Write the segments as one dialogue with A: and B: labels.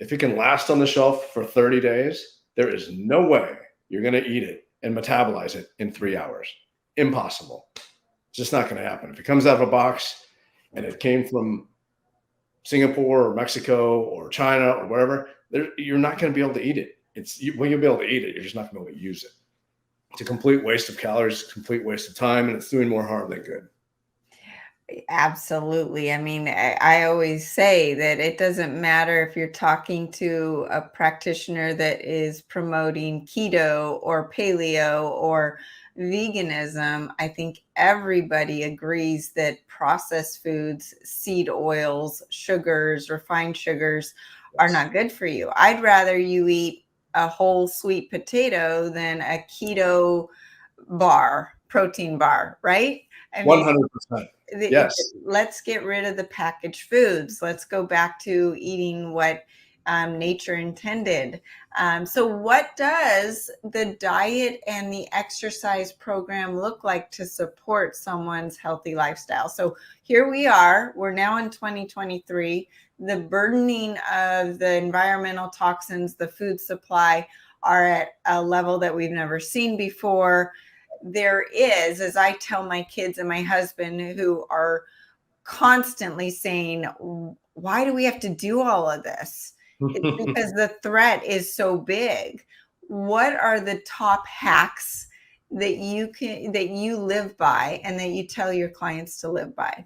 A: if it can last on the shelf for 30 days, there is no way you're going to eat it and metabolize it in 3 hours. Impossible. It's just not going to happen. If it comes out of a box and it came from Singapore or Mexico or China or wherever, you're not going to be able to eat it. When you'll be able to eat it, you're just not going to be able to use it. It's a complete waste of calories, complete waste of time, and it's doing more harm than good.
B: Absolutely. I mean, I always say that it doesn't matter if you're talking to a practitioner that is promoting keto or paleo or veganism. I think everybody agrees that processed foods, seed oils, sugars, refined sugars are not good for you. I'd rather you eat a whole sweet potato than a keto bar, protein bar, right? I mean,
A: 100%. Yes.
B: let's get rid of the packaged foods. Let's go back to eating what nature intended. So what does the diet and the exercise program look like to support someone's healthy lifestyle? So here we are, we're now in 2023. The burdening of the environmental toxins, the food supply are at a level that we've never seen before. There is, as I tell my kids and my husband, who are constantly saying, why do we have to do all of this? It's because the threat is so big. What are the top hacks that you live by and that you tell your clients to live by?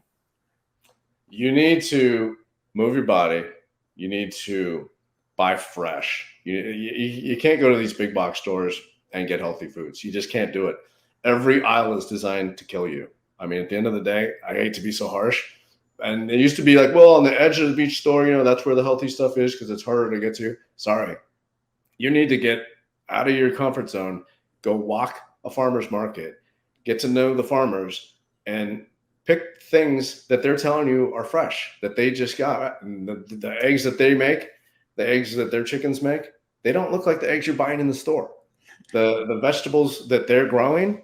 A: You need to move your body. You need to buy fresh. You can't go to these big box stores and get healthy foods. You just can't do it. Every aisle is designed to kill you. I mean, at the end of the day, I hate to be so harsh. And it used to be like, well, on the edge of the beach store, that's where the healthy stuff is because it's harder to get to. Sorry. You need to get out of your comfort zone, go walk a farmer's market, get to know the farmers, and pick things that they're telling you are fresh, that they just got. And the eggs that they make, the eggs that their chickens make, they don't look like the eggs you're buying in the store. The vegetables that they're growing.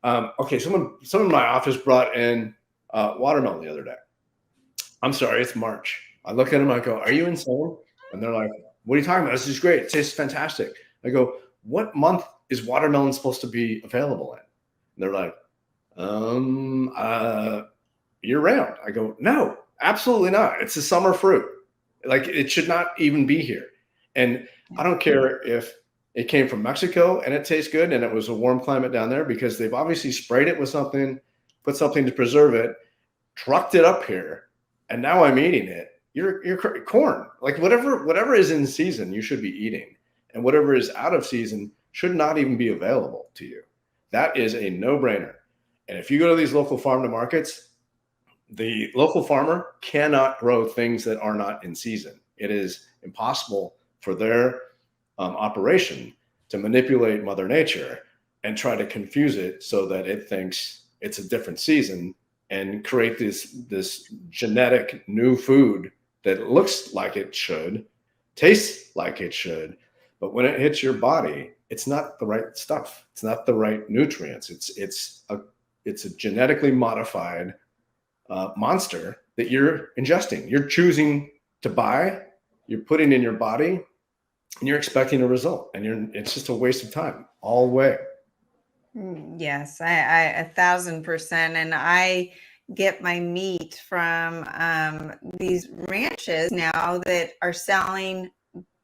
A: Okay, someone in my office brought in watermelon the other day. I'm sorry, it's March. I look at them, I go, are you insane? And they're like, what are you talking about? This is great. It tastes fantastic. I go, what month is watermelon supposed to be available in? And they're like, year round. I go, no, absolutely not. It's a summer fruit. Like, it should not even be here. And I don't care if it came from Mexico and it tastes good and it was a warm climate down there, because they've obviously sprayed it with something, put something to preserve it, trucked it up here, and now I'm eating it. You're corn. Like, whatever is in season, you should be eating. And whatever is out of season should not even be available to you. That is a no-brainer. And if you go to these local farm to markets, the local farmer cannot grow things that are not in season. It is impossible for their operation to manipulate Mother Nature and try to confuse it so that it thinks it's a different season and create this genetic new food that looks like it should, tastes like it should, but when it hits your body, it's not the right stuff. It's not the right nutrients. It's a genetically modified monster that you're ingesting. You're choosing to buy, you're putting in your body, and you're expecting a result, and it's just a waste of time all the way.
B: Yes, I 1,000%. And I get my meat from these ranches now that are selling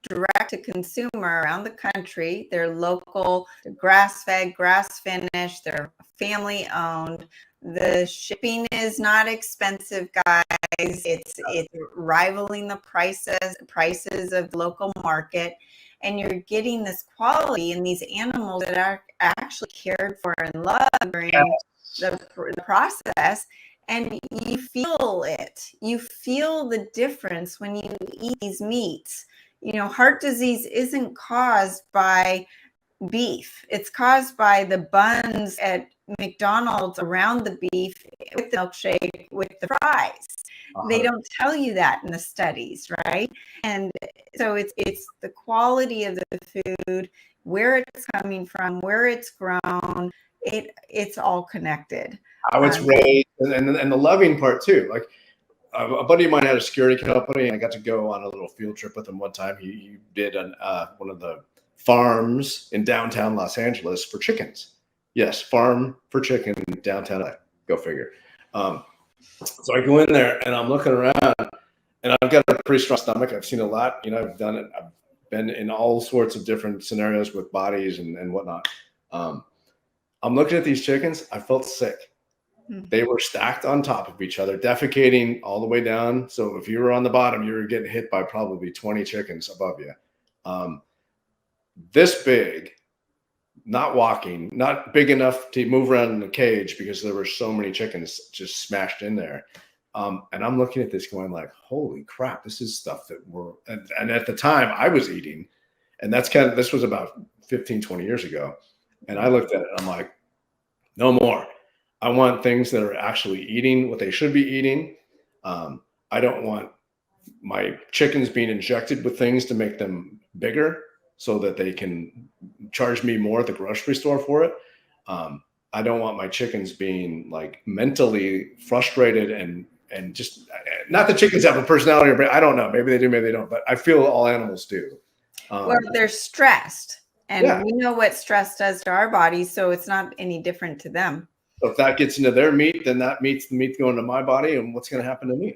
B: direct to consumer around the country. They're local, they're grass-fed, grass-finished, they're family-owned. The shipping is not expensive, guys. It's rivaling the prices of the local market. And you're getting this quality in these animals that are actually cared for and loved during the process. And you feel it. You feel the difference when you eat these meats. Heart disease isn't caused by beef. It's caused by the buns at McDonald's around the beef, with the milkshake, with the fries. They don't tell you that in the studies, right? And so it's the quality of the food, where it's coming from, where it's grown. It's all connected.
A: How it's raised, and the loving part too. Like, a buddy of mine had a security company, and I got to go on a little field trip with him one time. He did one of the farms in downtown Los Angeles for chickens. Yes, farm for chicken downtown. Go figure. So I go in there and I'm looking around, and I've got a pretty strong stomach. I've seen a lot. I've done it. I've been in all sorts of different scenarios with bodies and whatnot. I'm looking at these chickens. I felt sick. They were stacked on top of each other, defecating all the way down. So if you were on the bottom, you were getting hit by probably 20 chickens above you. This big, not walking, not big enough to move around in the cage because there were so many chickens just smashed in there. And I'm looking at this going like, holy crap, this is stuff that and at the time I was eating, and this was about 15, 20 years ago. And I looked at it, and I'm like, no more. I want things that are actually eating what they should be eating. I don't want my chickens being injected with things to make them bigger so that they can charge me more at the grocery store for it. I don't want my chickens being like mentally frustrated and just not that chickens have a personality, or I don't know. Maybe they do, maybe they don't. But I feel all animals do.
B: Well, they're stressed, and
A: Yeah.
B: we know what stress does to our bodies, so it's not any different to them.
A: So if that gets into their meat, then that meat's the meat going to my body, and what's going to happen to me?